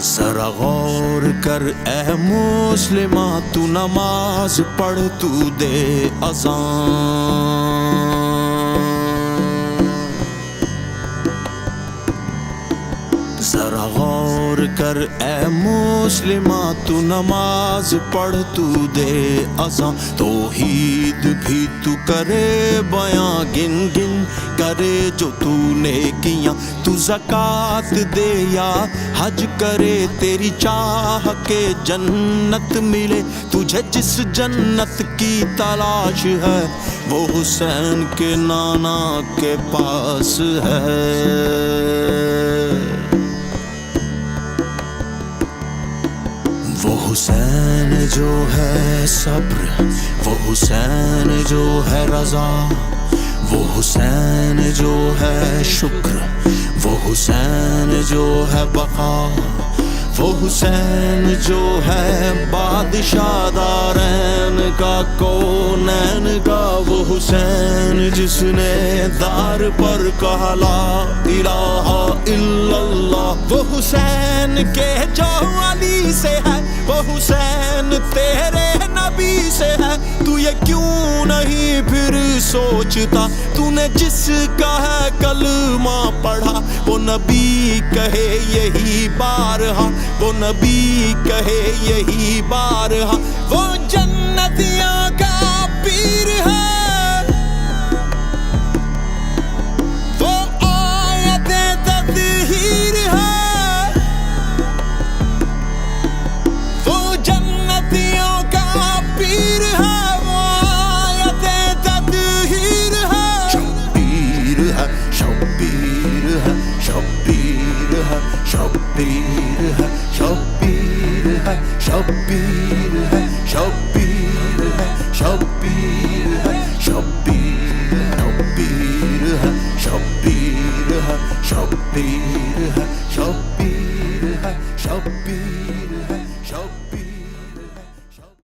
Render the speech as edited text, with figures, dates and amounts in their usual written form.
ذرا غور کر اے مسلمہ، تو نماز پڑھ تو دے اذان، ذرا غور کر اے مسلمہ، تو نماز پڑھ تو دے اذان، توحید بھی تو کرے بیاں، گن گن کرے جو تو نیکیاں، تو زکوٰۃ دے یا حج کرے، تیری چاہ کے جنت ملے، تجھے جس جنت کی تلاش ہے وہ حسین کے نانا کے پاس ہے۔ وہ حسین جو ہے صبر، وہ حسین جو ہے رضا، وہ حسین جو ہے شکر، وہ حسین جو ہے بقا، وہ حسین جو ہے بادشاہ دارین کا کونین کا، وہ حسین جس نے دار پر کہا لا الہ الا اللہ، وہ حسین کے جو علی سے ہے، وہ حسین تیرے نبی سے ہے، تو یہ کیوں نہیں پھر سوچتا، تو نے جس کا ہے کلمہ پڑھا، وہ نبی کہے یہی بارہا، وہ نبی کہے یہی بارہا، وہ جنتیاں کا پیر ہے، وہ آیت تطہیر ہے، وہ جنتیوں کا پیر ہے، وہ آیت تطہیر ہے، شبیر ہے، شبیر ہے، شبیر ہے، شبیر ہے، شبیر ہے، شبیر ہے، شبیر ہے، شبیر ہے، شبیر